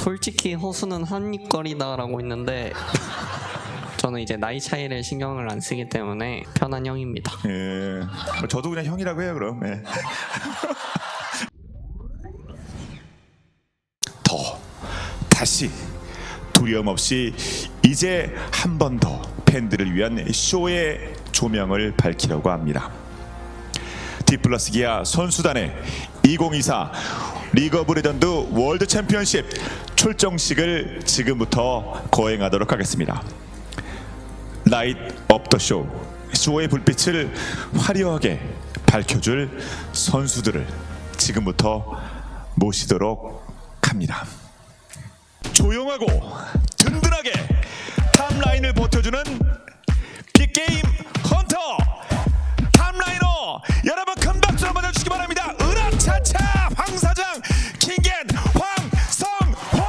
솔직히 허수는 한입거리다라고 했는데 저는 이제 나이 차이를 신경을 안 쓰기 때문에 편한 형입니다. 예. 저도 그냥 형이라고 해요 그럼. 예. 더 다시 두려움 없이 이제 한 번 더 팬들을 위한 쇼의 조명을 밝히려고 합니다. D+ 기아 선수단의 2024 리그 오브 레전드 월드 챔피언십 출정식을 지금부터 거행하도록 하겠습니다. 라이트 업 더 쇼, 쇼의 불빛을 화려하게 밝혀줄 선수들을 지금부터 모시도록 합니다. 조용하고 든든하게 탑라인을 버텨주는 빅게임 헌터 탑라이너 여러분 큰 박수 한번 해주시기 바랍니다. 으라차차 황사장 킹겐 황성훈.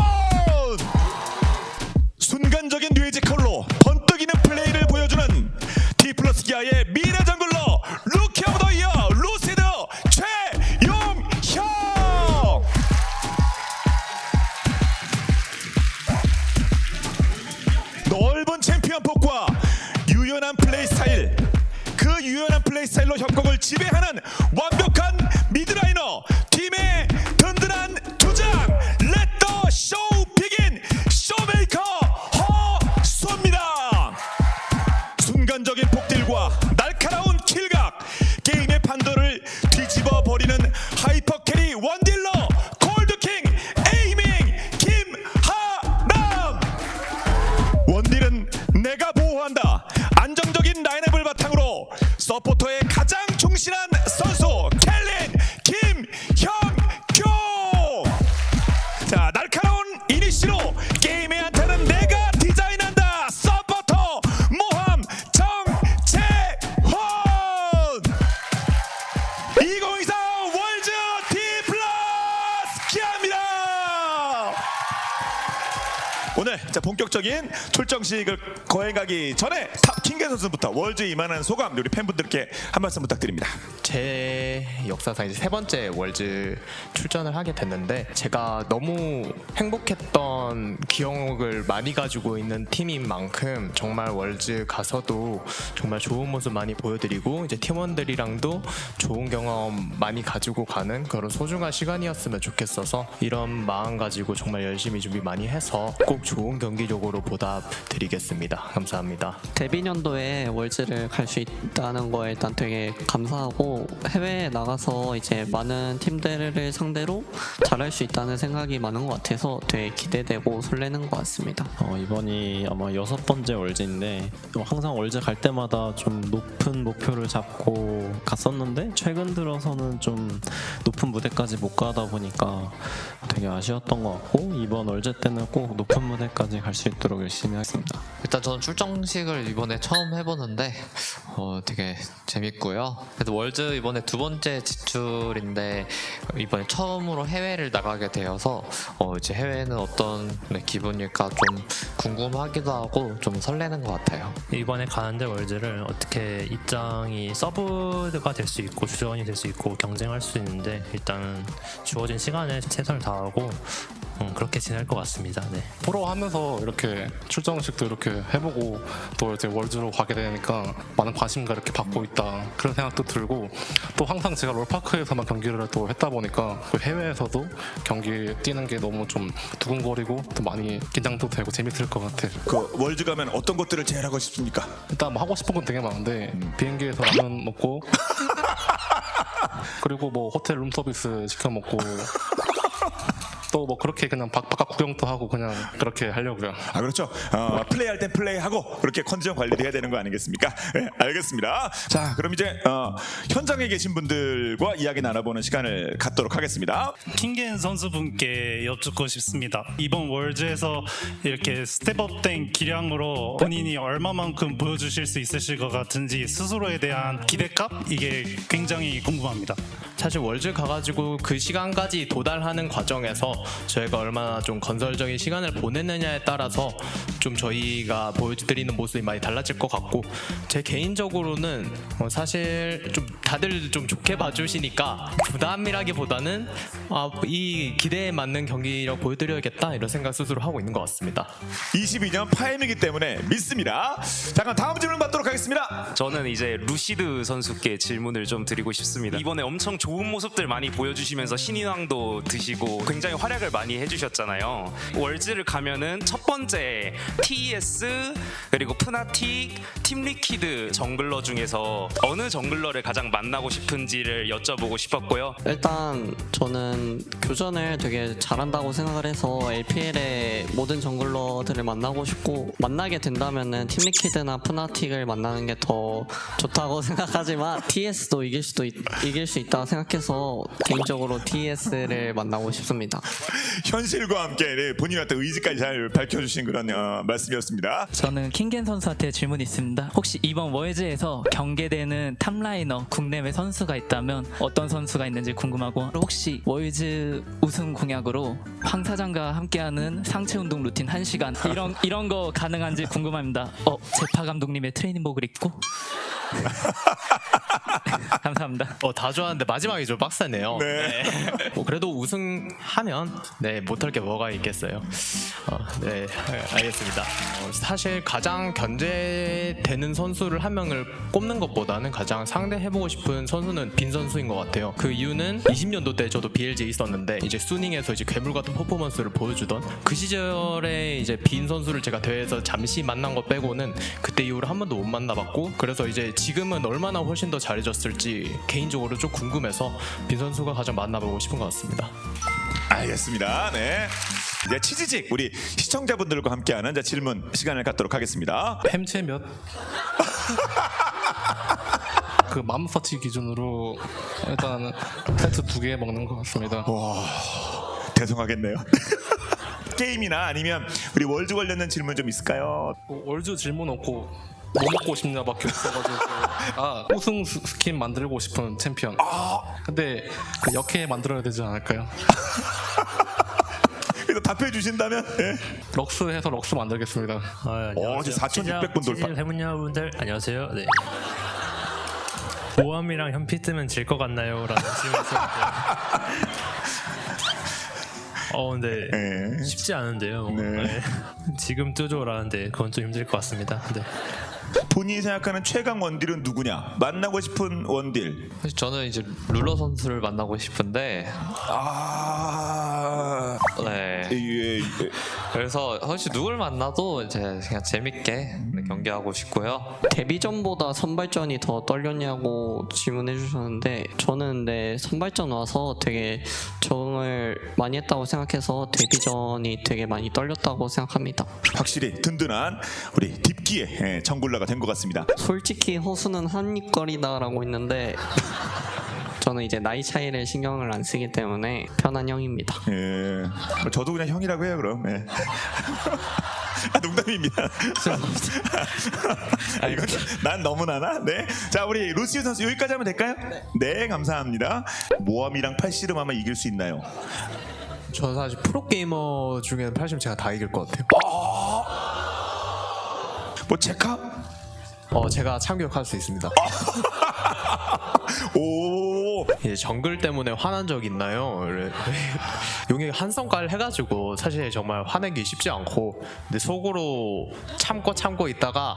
순간적인 뮤지컬로 번뜩이는 플레이를 보여주는 D+ 기아의 미래 정글러 루키 오브 더 이어 루시드 최용형. 넓은 챔피언 폭과 유연한 플레이 스타일, 그 유연한 플레이 스타일로 협곡을 지배하는 완벽한 미드라이너 팀의 든든한 투장 렛더 쇼 비긴 쇼메이커 허수입니다. 순간적인 폭딜과 날카로운 킬각, 게임의 판도를 뒤집어 버리는 하이퍼 캐리 원딜러 골드킹 에이밍 김하남. 원딜은 내가 보호한다. 안정적인 라인업을 바탕으로 서포터에 가장 충실한 선수 켈린 김형규. 자, 날카로운 이니시로 게임의 안타는 내가 디자인한다. 서포터 모함 정재헌. 2024 월드 D+ 기아입니다. 오늘 자 본격적인 출정식을 거행하기 전에 탑 킹겐 선수부터 월드에 임하는 소감 우리 팬분들께 한 말씀 부탁드립니다. 제 역사상 이제 세 번째 월즈 출전을 하게 됐는데 제가 너무 행복했던 기억을 많이 가지고 있는 팀인 만큼 정말 월즈 가서도 정말 좋은 모습 많이 보여드리고 이제 팀원들이랑도 좋은 경험 많이 가지고 가는 그런 소중한 시간이었으면 좋겠어서 이런 마음 가지고 정말 열심히 준비 많이 해서 꼭 좋은 경기력으로 보답드리겠습니다. 감사합니다. 데뷔년도에 월즈를 갈 수 있다는 거에 일단 되게 감사하고 해외에 나가서 이제 많은 팀들을 상대로 잘할 수 있다는 생각이 많은 것 같아서 되게 기대되고 설레는 것 같습니다. 이번이 아마 6번째 월즈인데 항상 월즈 갈 때마다 좀 높은 목표를 잡고 갔었는데 최근 들어서는 좀 높은 무대까지 못 가다 보니까 되게 아쉬웠던 것 같고 이번 월즈 때는 꼭 높은 무대까지 갈 수 있도록 열심히 하겠습니다. 일단 저는 출정식을 이번에 처음 해보는데 되게 재밌고요. 그래서 월즈 이번에 두 번째 진출인데 이번에 처음으로 해외를 나가게 되어서 이제 해외는 어떤 기분일까 좀 궁금하기도 하고 좀 설레는 것 같아요. 이번에 가는데 월즈를 어떻게 입장이 서브가 될 수 있고 주전이 될 수 있고 경쟁할 수 있는데 일단은 주어진 시간에 최선을 다하고 그렇게 지낼 것 같습니다. 네. 프로 하면서 이렇게 출정식도 이렇게 해보고 또 이제 월즈로 가게 되니까 많은 관심과 이렇게 받고 있다 그런 생각도 들고 또 항상 제가 롤파크에서만 경기를 또 했다 보니까 그 해외에서도 경기 뛰는 게 너무 좀 두근거리고 또 많이 긴장도 되고 재밌을 것 같아요. 그 월드 가면 어떤 것들을 제일 하고 싶습니까? 일단 뭐 하고 싶은 건 되게 많은데 비행기에서 라면 먹고 그리고 뭐 호텔 룸서비스 시켜 먹고 또 뭐 그렇게 그냥 바깥 구경도 하고 그냥 그렇게 하려고요. 아 그렇죠. 플레이할 땐 플레이하고 그렇게 컨디션 관리도 해야 되는 거 아니겠습니까? 네, 알겠습니다. 자, 그럼 이제 현장에 계신 분들과 이야기 나눠보는 시간을 갖도록 하겠습니다. 킹겐 선수분께 여쭙고 싶습니다. 이번 월즈에서 이렇게 스텝업된 기량으로 본인이 얼마만큼 보여주실 수 있으실 것 같은지 스스로에 대한 기대값 이게 굉장히 궁금합니다. 사실 월즈 가가지고 그 시간까지 도달하는 과정에서 저희가 얼마나 좀 건설적인 시간을 보냈느냐에 따라서 좀 저희가 보여드리는 모습이 많이 달라질 것 같고, 제 개인적으로는 사실 좀 다들 좀 좋게 봐주시니까 부담이라기보다는 이 기대에 맞는 경기력 보여드려야겠다 이런 생각 스스로 하고 있는 것 같습니다. 22년 파임이기 때문에 믿습니다. 잠깐 다음 질문 받도록 하겠습니다. 저는 이제 루시드 선수께 질문을 좀 드리고 싶습니다. 이번에 엄청 좋은 모습들 많이 보여주시면서 신인왕도 드시고 굉장히 활약을 많이 해주셨잖아요. 월즈를 가면은 첫 번째 TES 그리고 푸나틱, 팀리퀴드 정글러 중에서 어느 정글러를 가장 만나고 싶은지를 여쭤보고 싶었고요. 일단 저는 교전을 되게 잘한다고 생각을 해서 LPL의 모든 정글러들을 만나고 싶고, 만나게 된다면은 팀리퀴드나 푸나틱을 만나는 게 더 좋다고 생각하지만 TS도 이길 수 있다고 생각해서 개인적으로 TS를 만나고 싶습니다. 현실과 함께 본인의 어떤 의지까지 잘 밝혀주신 그런 말씀이었습니다. 저는 킹겐 선수한테 질문이 있습니다. 혹시 이번 월즈에서 경계되는 탑라이너 국내외 선수가 있다면 어떤 선수가 있는지 궁금하고, 혹시 월즈 우승 공약으로 황 사장과 함께하는 상체 운동 루틴 1시간 이런 거 가능한지 궁금합니다. 제파 감독님의 트레이닝복을 입고 감사합니다. 다 좋아하는데 마지막이 좀 빡세네요. 네. 그래도 우승하면 못할 게 뭐가 있겠어요. 네, 알겠습니다. 사실 가장 견제되는 선수를 한 명을 꼽는 것보다는 가장 상대해보고 싶은 선수는 빈 선수인 것 같아요. 그 이유는 20년도 때 저도 BLG에 있었는데 이제 수닝에서 이제 괴물 같은 퍼포먼스를 보여주던 그 시절에 이제 빈 선수를 제가 대회에서 잠시 만난 거 빼고는 그때 이후로 한 번도 못 만나봤고, 그래서 이제 지금은 얼마나 훨씬 더 잘해졌을지 개인적으로 좀 궁금해서 빈 선수가 가장 만나보고 싶은 것 같습니다. 알겠습니다. 네. 이제 치지직 우리 시청자분들과 함께하는 이제 질문 시간을 갖도록 하겠습니다. 햄체 몇? 그 맘서치 기준으로 일단 세트 2개 먹는 것 같습니다. 와, 대성하겠네요. 게임이나 아니면 우리 월즈 관련된 질문 좀 있을까요? 월즈 질문 없고 뭐 먹고 싶냐밖에 없어가지고 우승 스킨 만들고 싶은 챔피언. 근데 그 역해 만들어야 되지 않을까요? 그래서 답해 주신다면 네. 럭스 해서 럭스 만들겠습니다. 이제 4,600분 돌파. 해문야분들 안녕하세요. 네. 보암이랑 현피 뜨면 질 것 같나요? 라는 질문이었는데 근데 네. 쉽지 않은데요. 네. 네. 지금 뜨죠라는데 그건 좀 힘들 것 같습니다. 네. 본인이 생각하는 최강 원딜은 누구냐? 만나고 싶은 원딜. 사실 저는 이제 룰러 선수를 만나고 싶은데 네. 예. 그래서 사실 누굴 만나도 이제 그냥 재밌게 경기하고 싶고요. 데뷔전보다 선발전이 더 떨렸냐고 질문해 주셨는데, 저는 선발전 와서 되게 적응을 많이 했다고 생각해서 데뷔전이 되게 많이 떨렸다고 생각합니다. 확실히 든든한 우리 딥기의 정글러가 된 것 같습니다. 솔직히 호수는 한입거리다라고 했는데 저는 이제 나이 차이를 신경을 안 쓰기 때문에 편한 형입니다. 예. 저도 그냥 형이라고 해요 그럼. 예. 농담입니다. 이건 난 너무나나. 네. 자 우리 루시우 선수 여기까지 하면 될까요? 네, 감사합니다. 모함이랑 팔씨름 하면 이길 수 있나요? 저는 사실 프로게이머 중에는 팔씨름 제가 다 이길 것 같아요. 뭐 체카? 제가 참교육할 수 있습니다. 오. 이제 정글 때문에 화난 적 있나요? 용이 한 성깔 해가지고 사실 정말 화내기 쉽지 않고, 근데 속으로 참고 있다가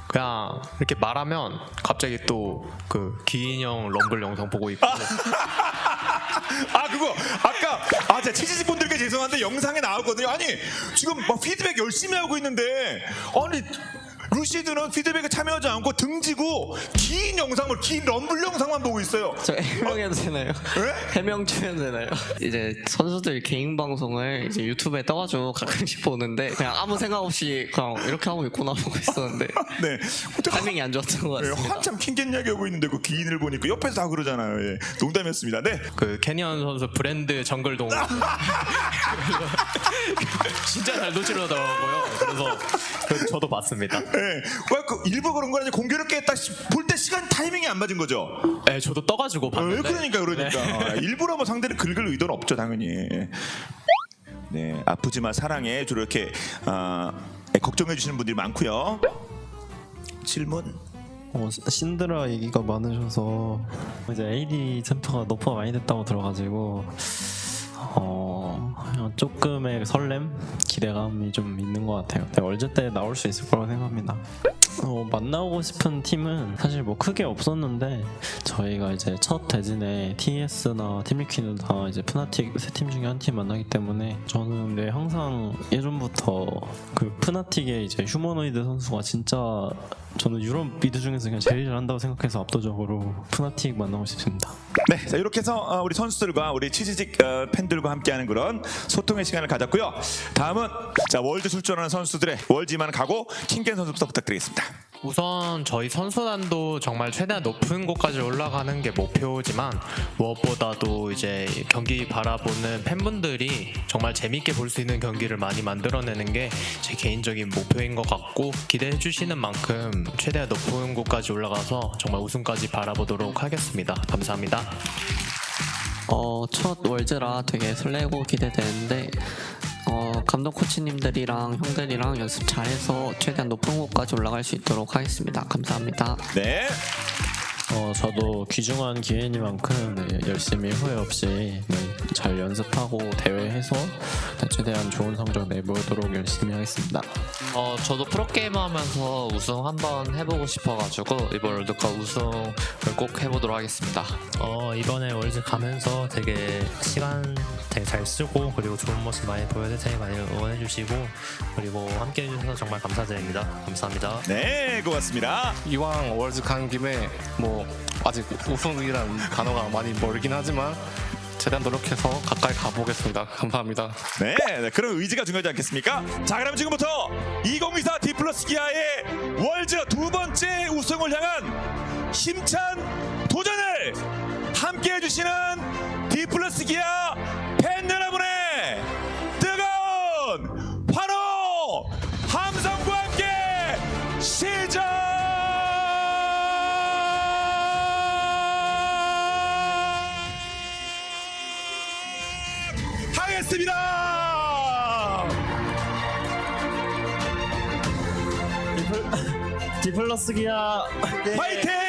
그냥 이렇게 말하면 갑자기 또 그 기인형 럼블 영상 보고 있고. 그거 아까 제가 치즈직 분들께 죄송한데 영상에 나왔거든요. 아니 지금 막 피드백 열심히 하고 있는데 아니 루시드는 피드백에 참여하지 않고 등지고 긴 럼블 영상만 보고 있어요. 저 해명해도 되나요? 네? 해명 좀 해도 되나요? 이제 선수들 개인 방송을 이제 유튜브에 떠가지고 가끔씩 보는데 그냥 아무 생각 없이 그냥 이렇게 하고 있구나 보고 있었는데 네. 타이밍이 안 좋았던 것 네, 같습니다. 한참 킹겐 이야기하고 있는데 그 기인을 보니까 옆에서 다 그러잖아요. 예. 농담이었습니다. 네. 그 캐니언 선수 브랜드 정글동 진짜 잘 노출하더라고요. 그래서 저도 봤습니다. 네. 그 일부러 그런 거 아니야? 공교롭게 딱 볼 때 시간 타이밍이 안 맞은 거죠. 네, 저도 떠가지고 봤는데. 그러니까 일부러 뭐 상대를 긁을 의도는 없죠, 당연히. 네, 아프지만 사랑해 주로 이렇게 걱정해 주시는 분들이 많고요. 질문. 신드라 얘기가 많으셔서 이제 AD 템포가 너프가 많이 됐다고 들어가지고 조금의 설렘, 기대감이 좀 있는 것 같아요. 네, 월즈 때 나올 수 있을 거라고 생각합니다. 만나고 싶은 팀은 사실 뭐 크게 없었는데 저희가 이제 첫 대진에 TS나 팀리퀴는 다 이제 푸나틱 세 팀 중에 한 팀 만나기 때문에 저는 네, 항상 예전부터 그 푸나틱의 이제 휴머노이드 선수가 진짜 저는 유럽 미드 중에서 그냥 제일 잘한다고 생각해서 압도적으로 푸나틱 만나고 싶습니다. 네, 자 이렇게 해서 우리 선수들과 우리 치즈직 팬들과 함께하는 그런 소통의 시간을 가졌고요. 다음은 자 월드 출전하는 선수들의 월지만 가고 킹겐 선수부터 부탁드리겠습니다. 우선 저희 선수단도 정말 최대한 높은 곳까지 올라가는 게 목표지만 무엇보다도 이제 경기 바라보는 팬분들이 정말 재밌게 볼 수 있는 경기를 많이 만들어내는 게 제 개인적인 목표인 것 같고 기대해 주시는 만큼 최대한 높은 곳까지 올라가서 정말 우승까지 바라보도록 하겠습니다. 감사합니다. 첫 월즈라 되게 설레고 기대되는데 감독 코치님들이랑 형들이랑 연습 잘해서 최대한 높은 곳까지 올라갈 수 있도록 하겠습니다. 감사합니다. 네. 저도 귀중한 기회니만큼 네, 열심히 후회 없이 네, 잘 연습하고 대회해서 네, 최대한 좋은 성적 내보도록 열심히 하겠습니다. 저도 프로게이머 하면서 우승 한번 해보고 싶어가지고 이번 월드컵 우승을 꼭 해보도록 하겠습니다. 이번에 월즈 가면서 되게 시간 되게 잘 쓰고 그리고 좋은 모습 많이 보여줄 테니 많이 응원해 주시고 그리고 함께 해주셔서 정말 감사드립니다. 감사합니다. 네, 고맙습니다. 이왕 월즈 간 김에 뭐 아직 우승이라는 단어가 많이 멀긴 하지만 최대한 노력해서 가까이 가보겠습니다. 감사합니다. 네, 그런 의지가 중요하지 않겠습니까? 자, 그럼 지금부터 2024 디플러스 기아의 월즈 두 번째 우승을 향한 힘찬 도전을 함께 해주시는 디플러스 기아 팬 여러분의 뜨거운 환호 함성과 함께 시작하겠습니다. 디플러스 기아 파이팅!